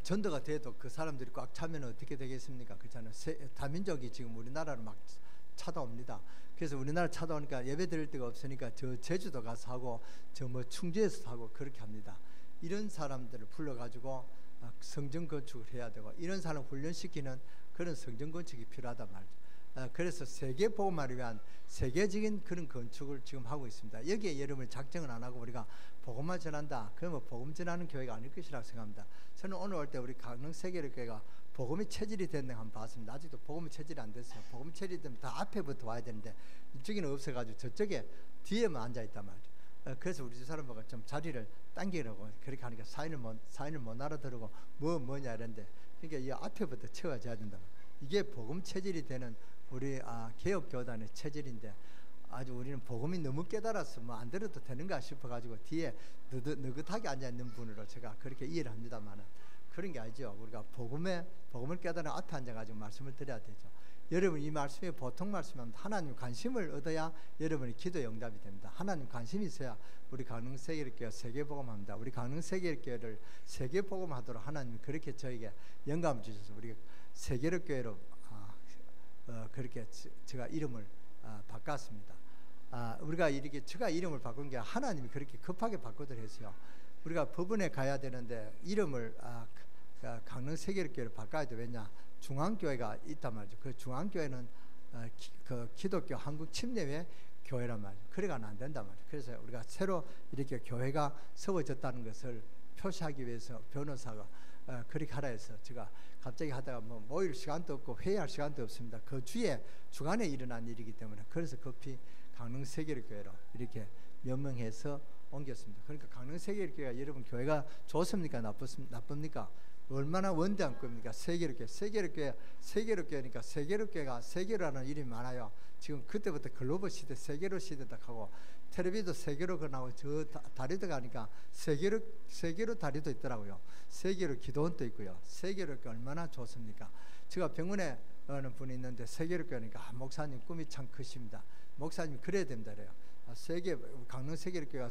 [SPEAKER 1] 전도가 돼도 그 사람들이 꽉 차면 어떻게 되겠습니까? 그렇잖아요. 다민족이 지금 우리나라로 막 찾아옵니다. 그래서 우리나라 찾아오니까 예배 드릴 데가 없으니까 저 제주도 가서 하고 저 뭐 충주에서 하고 그렇게 합니다. 이런 사람들을 불러가지고 성전 건축을 해야 되고 이런 사람 훈련시키는 그런 성전 건축이 필요하단 말이죠. 그래서 세계 복음화를 위한 세계적인 그런 건축을 지금 하고 있습니다. 여기에 여러분이 작정을 안 하고 우리가 복음만 전한다. 그러면 복음 전하는 교회가 아닐 것이라고 생각합니다. 저는 오늘 올 때 우리 강릉 세계교회가 복음이 체질이 됐는 거 한번 봤습니다. 아직도 복음이 체질이 안 됐어요. 복음이 체질이 되면 다 앞에부터 와야 되는데 이쪽에는 없어가지고 저쪽에 뒤에만 앉아있단 말이죠. 그래서 우리 집 사람보고 좀 자리를 당기라고 그렇게 하니까 사인을 못 알아들고 뭐냐 이런데, 그러니까 이 앞에부터 채워져야 된다. 이게 복음 체질이 되는 우리 개혁교단의 체질인데, 아주 우리는 복음이 너무 깨달아서 뭐 안 들어도 되는가 싶어가지고 뒤에 느긋하게 앉아있는 분으로 제가 그렇게 이해를 합니다만은 그런 게 아니죠. 우리가 복음을 깨달아 앞에 앉아가지고 말씀을 드려야 되죠. 여러분 이 말씀이 보통 말씀하면 하나님 관심을 얻어야 여러분의 기도 응답이 됩니다. 하나님 관심이 있어야 우리 강릉 세계교회 세계복음합니다. 우리 강릉 세계교회를 세계복음하도록 하나님이 그렇게 저에게 영감을 주셔서 우리 세계교회로 그렇게 제가 이름을 바꿨습니다. 우리가 이렇게 제가 이름을 바꾼 게 하나님이 그렇게 급하게 바꾸도록 했어요. 우리가 법원에 가야 되는데 이름을 강릉 세계교회로 바꿔야 돼. 왜냐? 중앙교회가 있단 말이죠. 그 중앙교회는 그 기독교 한국 침례회 교회란 말이죠. 그래가는 안 된단 말이죠. 그래서 우리가 새로 이렇게 교회가 세워졌다는 것을 표시하기 위해서 변호사가 그렇게 하라 해서 제가 갑자기 하다가 뭐 모일 시간도 없고 회의할 시간도 없습니다. 그 주간에 일어난 일이기 때문에 그래서 급히 강릉 세계교회로 이렇게 명명해서 옮겼습니다. 그러니까 강릉 세계교회가 여러분 교회가 좋습니까? 나쁩니까? 얼마나 원대한 겁니까? 세계교회니까 세계교회가 세계로라는 이름이 많아요. 지금 그때부터 글로벌 시대, 세계로 시대다 하고 텔레비도 세계로 나오고 저 다리도 가니까 세계로 다리도 있더라고요. 세계로 기도원도 있고요. 세계교회가 얼마나 좋습니까? 제가 병원에 어느 분이 있는데 세계교회니까 목사님 꿈이 참 크십니다. 목사님 그래야 된다 그래요. 강릉 세계교회가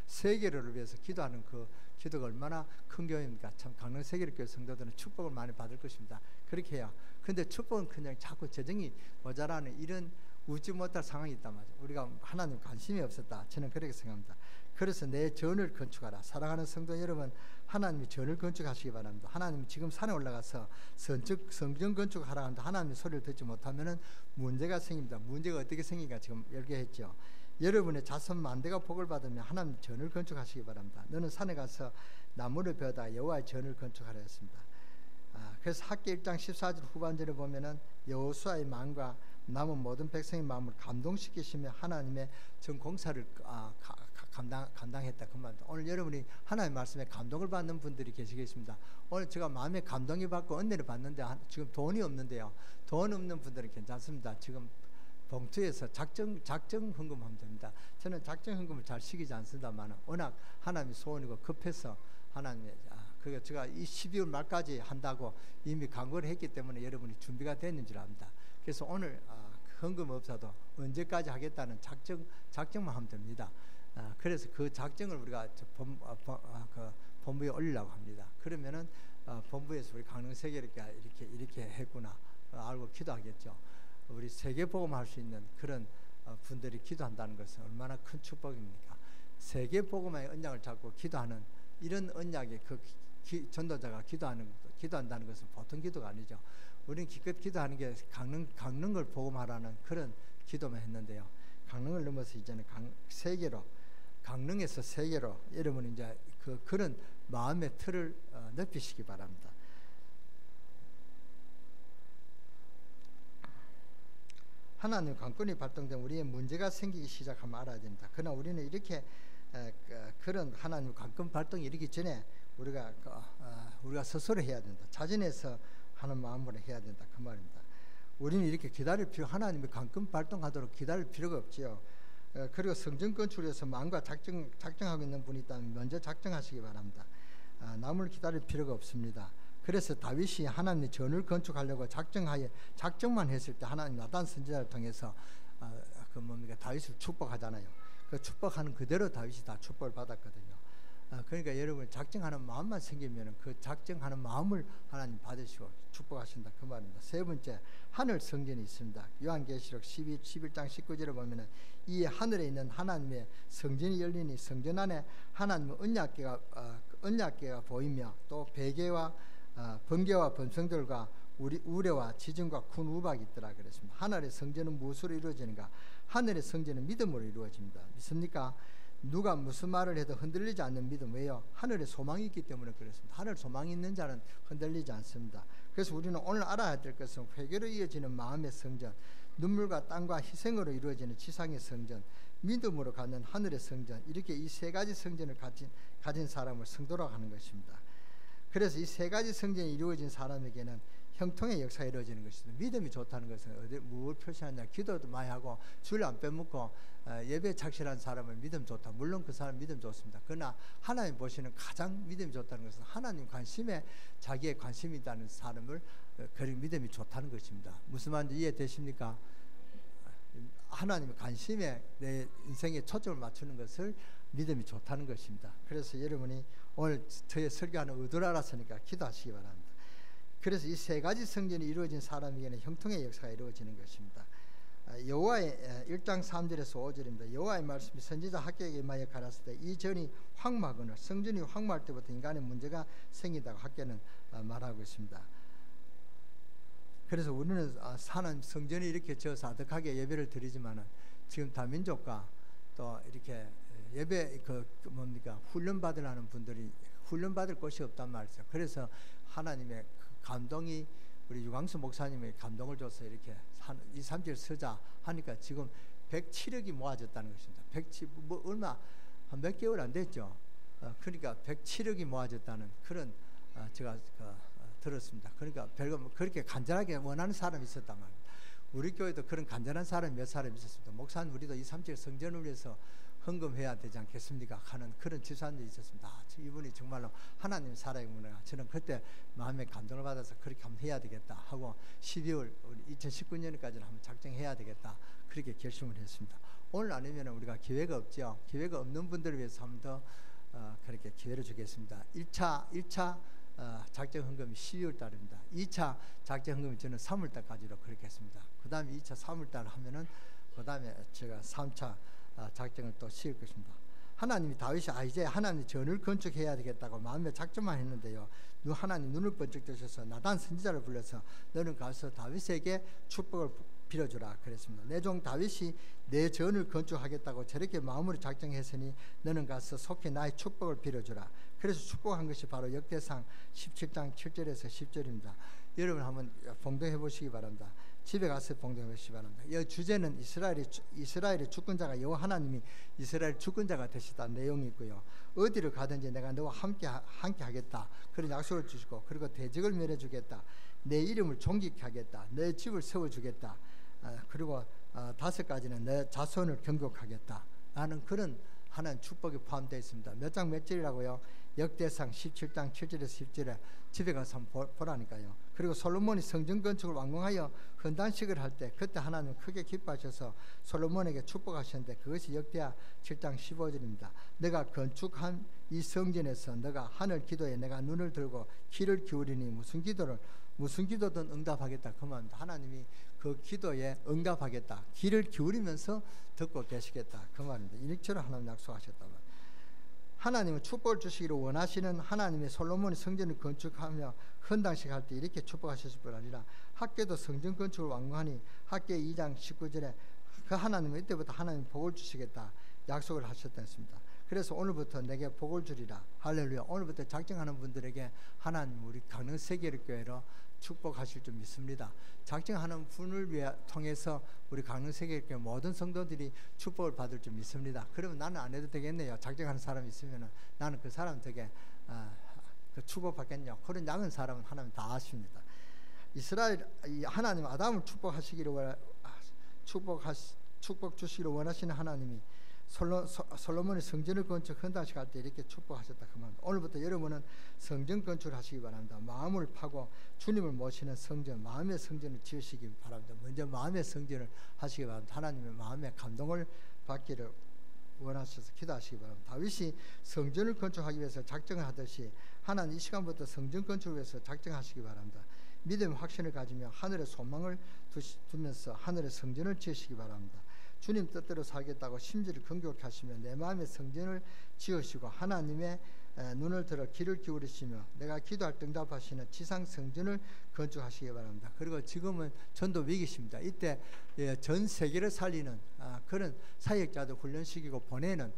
[SPEAKER 1] 세계를 위해서 기도하는 그 기도가 얼마나 큰 교회입니까? 참 강릉 세계교회 성도들은 축복을 많이 받을 것입니다. 그렇게 해요. 근데 축복은 그냥 자꾸 재정이 모자라는 이런 웃지 못할 상황이 있단 말이죠. 우리가 하나님 관심이 없었다. 저는 그렇게 생각합니다. 그래서 내 전을 건축하라. 사랑하는 성도 여러분, 하나님이 전을 건축하시기 바랍니다. 하나님 지금 산에 올라가서 성전 건축하라 하는데 하나님의 소리를 듣지 못하면은 문제가 생깁니다. 문제가 어떻게 생기는가 지금 얘기했죠. 여러분의 자손 만대가 복을 받으면 하나님 전을 건축하시기 바랍니다. 너는 산에 가서 나무를 베어다 여호와의 전을 건축하라 했습니다. 그래서 학기 1장 14절 후반절에 보면은 여호수아의 마음과 남은 모든 백성의 마음을 감동시키시며 하나님의 전 공사를 감당했다 그 말입니다. 오늘 여러분이 하나님의 말씀에 감동을 받는 분들이 계시겠습니다. 오늘 제가 마음에 감동이 받고 은혜를 받는데 지금 돈이 없는데요. 돈 없는 분들은 괜찮습니다. 지금 봉투에서 작정 헌금하면 됩니다. 저는 작정 헌금을 잘 시키지 않습니다만 워낙 하나님의 소원이고 급해서 하나님의 그게 제가 이 12월 말까지 한다고 이미 광고를 했기 때문에 여러분이 준비가 됐는 줄 압니다. 그래서 오늘 헌금 없어도 언제까지 하겠다는 작정만 하면 됩니다. 그래서 그 작정을 우리가 본부에 올리려고 합니다. 그러면은 본부에서 우리 강릉 세계교회가 이렇게 했구나 알고 기도하겠죠. 우리 세계 복음할 수 있는 그런 분들이 기도한다는 것은 얼마나 큰 축복입니까? 세계 복음의 언약을 잡고 기도하는 이런 언약의 전도자가 기도한다는 것은 보통 기도가 아니죠. 우리는 기껏 기도하는 게 강릉을 복음하라는 그런 기도만 했는데요. 강릉을 넘어서 이제는 강릉에서 세계로 여러분이 이제 그런 마음의 틀을 넓히시기 바랍니다. 하나님 관건이 발동되면 우리의 문제가 생기기 시작하면 알아야 됩니다. 그러나 우리는 이렇게 그런 하나님 관건 발동이 이르기 전에 우리가 스스로 해야 된다. 자진해서 하는 마음으로 해야 된다 그 말입니다. 우리는 이렇게 기다릴 필요, 하나님의 관건 발동하도록 기다릴 필요가 없지요. 그리고 성전 건축을 위해서 마음과 작정하고 있는 분이 있다면 먼저 작정하시기 바랍니다. 남을 기다릴 필요가 없습니다. 그래서 다윗이 하나님의 전을 건축하려고 작정만 했을 때 하나님 나단 선지자를 통해서 다윗을 축복하잖아요. 그 축복하는 그대로 다윗이 다 축복을 받았거든요. 그러니까 여러분 작정하는 마음만 생기면 그 작정하는 마음을 하나님 받으시고 축복하신다 그 말입니다. 세 번째, 하늘 성전이 있습니다. 요한계시록 11장 19절에 보면은 이 하늘에 있는 하나님의 성전이 열리니 성전 안에 하나님의 언약궤가 보이며 또 베개와 번개와 번성들과 우레와 지진과 큰 우박이 있더라 그랬습니다. 하늘의 성전은 무엇으로 이루어지는가? 하늘의 성전은 믿음으로 이루어집니다. 믿습니까? 누가 무슨 말을 해도 흔들리지 않는 믿음. 왜요? 하늘에 소망이 있기 때문에 그렇습니다. 하늘 소망이 있는 자는 흔들리지 않습니다. 그래서 우리는 오늘 알아야 될 것은 회개로 이어지는 마음의 성전, 눈물과 땀과 희생으로 이루어지는 지상의 성전, 믿음으로 갖는 하늘의 성전, 이렇게 이 세 가지 성전을 가진 사람을 성도라고 하는 것입니다. 그래서 이 세 가지 성전이 이루어진 사람에게는 형통의 역사가 이루어지는 것입니다. 믿음이 좋다는 것은 무엇을 표시하냐? 기도도 많이 하고 주일 안 빼먹고 예배에 착실한 사람은 믿음 좋다. 물론 그 사람 믿음 좋습니다. 그러나 하나님 보시는 가장 믿음이 좋다는 것은 하나님 관심에 자기의 관심이 있다는 사람을 그리 믿음이 좋다는 것입니다. 무슨 말인지 이해되십니까? 하나님의 관심에 내 인생에 초점을 맞추는 것을 믿음이 좋다는 것입니다. 그래서 여러분이 오늘 저의 설교하는 의도를 알았으니까 기도하시기 바랍니다. 그래서 이 세 가지 성전이 이루어진 사람에게는 형통의 역사가 이루어지는 것입니다. 여호와의 1장 3절에서 5절입니다. 여호와의 말씀이 선지자 학개에게 임하여 가라사대 이 전이 황무하거늘 성전이 황무할 때부터 인간의 문제가 생긴다고 학개는 말하고 있습니다. 그래서 우리는 사는 성전이 이렇게 지어서 아득하게 예배를 드리지만은 지금 다민족과 또 이렇게 예배 훈련받으려는 분들이 훈련받을 곳이 없단 말이죠. 그래서 하나님의 감동이 우리 유광수 목사님의 감동을 줘서 이렇게 2, 3절 쓰자 하니까 지금 107억이 모아졌다는 것입니다. 107, 얼마 한 몇 개월 안 됐죠. 그러니까 107억이 모아졌다는 그런 제가 들었습니다. 그러니까 그렇게 간절하게 원하는 사람이 있었단 말입니다. 우리 교회도 그런 간절한 사람이 몇 사람 있었습니다. 목사님 우리도 2, 3절 성전을 위해서 헌금해야 되지 않겠습니까? 하는 그런 지사님이 있었습니다. 이분이 정말로 하나님 사랑이구나. 저는 그때 마음의 감동을 받아서 그렇게 한번 해야 되겠다 하고 12월 2019년까지는 한번 작정해야 되겠다 그렇게 결심을 했습니다. 오늘 아니면 우리가 기회가 없죠. 기회가 없는 분들을 위해서 한번 더 그렇게 기회를 주겠습니다. 1차 작정 헌금이 12월 달입니다. 2차 작정 헌금이 저는 3월 달까지로 그렇게 했습니다. 그 다음에 2차 3월 달 하면은 그 다음에 제가 3차 작정을 또 씌울 것입니다. 하나님이 다윗이 이제 하나님 전을 건축해야 되겠다고 마음에 작정만 했는데요. 하나님 눈을 번쩍 뜨셔서 나단 선지자를 불러서 너는 가서 다윗에게 축복을 빌어주라 그랬습니다. 내 종 다윗이 내 전을 건축하겠다고 저렇게 마음으로 작정했으니 너는 가서 속히 나의 축복을 빌어주라. 그래서 축복한 것이 바로 역대상 17장 7절에서 10절입니다. 여러분 한번 봉독해 보시기 바랍니다. 집에 가서 봉독해 보시기 바랍니다. 이 주제는 이스라엘의 주권자가 여호와 하나님이 이스라엘 주권자가 되시다는 내용이 있고요. 어디를 가든지 내가 너와 함께 하겠다 그런 약속을 주시고 그리고 대적을 멸해주겠다. 내 이름을 존귀케 하겠다. 내 집을 세워주겠다. 그리고 5가지는 내 자손을 경고하겠다 라는 그런 하나님 축복이 포함되어 있습니다. 몇 장 몇 절이라고요? 역대상 17장 7절에서 10절에 집에 가서 한번 보라니까요. 그리고 솔로몬이 성전 건축을 완공하여 헌단식을 할 때 그때 하나님 크게 기뻐하셔서 솔로몬에게 축복하셨는데 그것이 역대하 7장 15절입니다. 내가 건축한 이 성전에서 너가 하늘 기도에 내가 눈을 들고 귀를 기울이니 무슨 기도든 응답하겠다 그 말입니다. 하나님이 그 기도에 응답하겠다 귀를 기울이면서 듣고 계시겠다 그 말입니다. 이처럼 하나님 약속하셨다. 하나님은 축복을 주시기를 원하시는 하나님의 솔로몬이 성전을 건축하며 헌당식 할 때 이렇게 축복하셨을 뿐 아니라 학교도 성전 건축을 완공하니 학교 2장 19절에 그 하나님은 이때부터 하나님 복을 주시겠다 약속을 하셨다 했습니다. 그래서 오늘부터 내게 복을 주리라. 할렐루야. 오늘부터 작정하는 분들에게 하나님 우리 강릉 세계교회로 축복하실 줄 믿습니다. 작정하는 분을 통해서 우리 강릉 세계교회 모든 성도들이 축복을 받을 줄 믿습니다. 그러면 나는 안 해도 되겠네요. 작정하는 사람이 있으면 나는 그 사람 덕에 그 축복 받겠냐. 그런 작은 사람은 하나님 다 아십니다. 이스라엘 하나님 아담을 축복 주시기를 원하시는 하나님이 솔로몬이 성전을 건축 헌당식 할 때 이렇게 축복하셨다 그 말입니다. 오늘부터 여러분은 성전 건축을 하시기 바랍니다. 마음을 파고 주님을 모시는 성전, 마음의 성전을 지으시기 바랍니다. 먼저 마음의 성전을 하시기 바랍니다. 하나님의 마음의 감동을 받기를 원하셔서 기도하시기 바랍니다. 다윗이 성전을 건축하기 위해서 작정을 하듯이 하나님 이 시간부터 성전 건축을 위해서 작정하시기 바랍니다. 믿음의 확신을 가지며 하늘의 소망을 두면서 하늘의 성전을 지으시기 바랍니다. 주님 뜻대로 살겠다고 심지를 긍휼케 하시며 내 마음의 성전을 지으시고 하나님의 눈을 들어 귀를 기울이시며 내가 기도할 때 응답하시는 지상 성전을 건축하시기 바랍니다. 그리고 지금은 전도 위기십니다. 이때 전 세계를 살리는 그런 사역자들 훈련시키고 보내는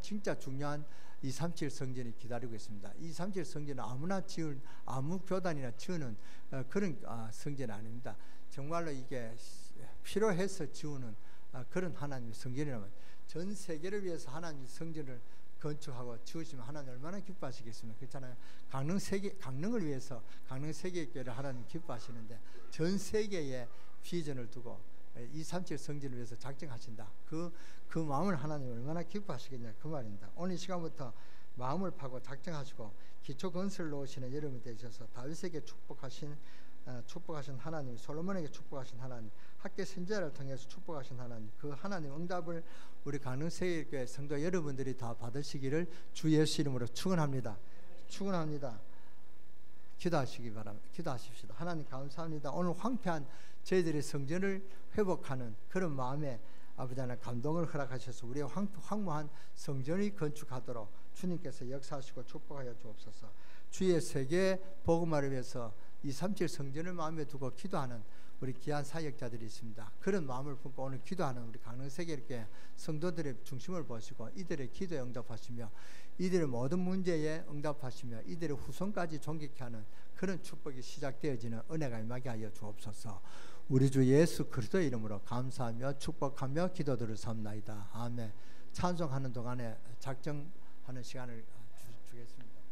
[SPEAKER 1] 진짜 중요한 237 성전이 기다리고 있습니다. 237 성전은 아무나 지을 아무 교단이나 지으는 그런 성전이 아닙니다. 정말로 이게 필요해서 지우는 그런 하나님의 성전이라면 전 세계를 위해서 하나님의 성전을 건축하고 지으시면 하나님 얼마나 기뻐하시겠습니까? 그렇잖아요. 강릉을 위해서 강릉 세계교회를 하나님 기뻐하시는데 전 세계에 비전을 두고 237 성전을 위해서 작정하신다. 그 마음을 하나님 얼마나 기뻐하시겠냐 그 말입니다. 오늘 이 시간부터 마음을 파고 작정하시고 기초 건설을 놓으시는 여러분이 되셔서 다윗에게 축복하신 하나님, 솔로몬에게 축복하신 하나님, 학계 선지자를 통해서 축복하신 하나님, 그 하나님 응답을 우리 강릉세계교회 성도 여러분들이 다 받으시기를 주 예수 이름으로 축원합니다. 기도하시기 바랍니다. 기도하십시다. 하나님 감사합니다. 오늘 황폐한 저희들의 성전을 회복하는 그런 마음에 아버지 하나님 감동을 허락하셔서 우리의 황무한 성전이 건축하도록 주님께서 역사하시고 축복하여 주옵소서. 주의 세계 복음화를 위해서 237 성전을 마음에 두고 기도하는 우리 귀한 사역자들이 있습니다. 그런 마음을 품고 오늘 기도하는 우리 강릉세계교회 성도들의 중심을 보시고 이들의 기도에 응답하시며 이들의 모든 문제에 응답하시며 이들의 후손까지 존귀케 하는 그런 축복이 시작되어지는 은혜가 임하게 하여 주옵소서. 우리 주 예수 그리스도의 이름으로 감사하며 축복하며 기도들을 삼나이다. 아멘. 찬송하는 동안에 작정하는 시간을 주겠습니다.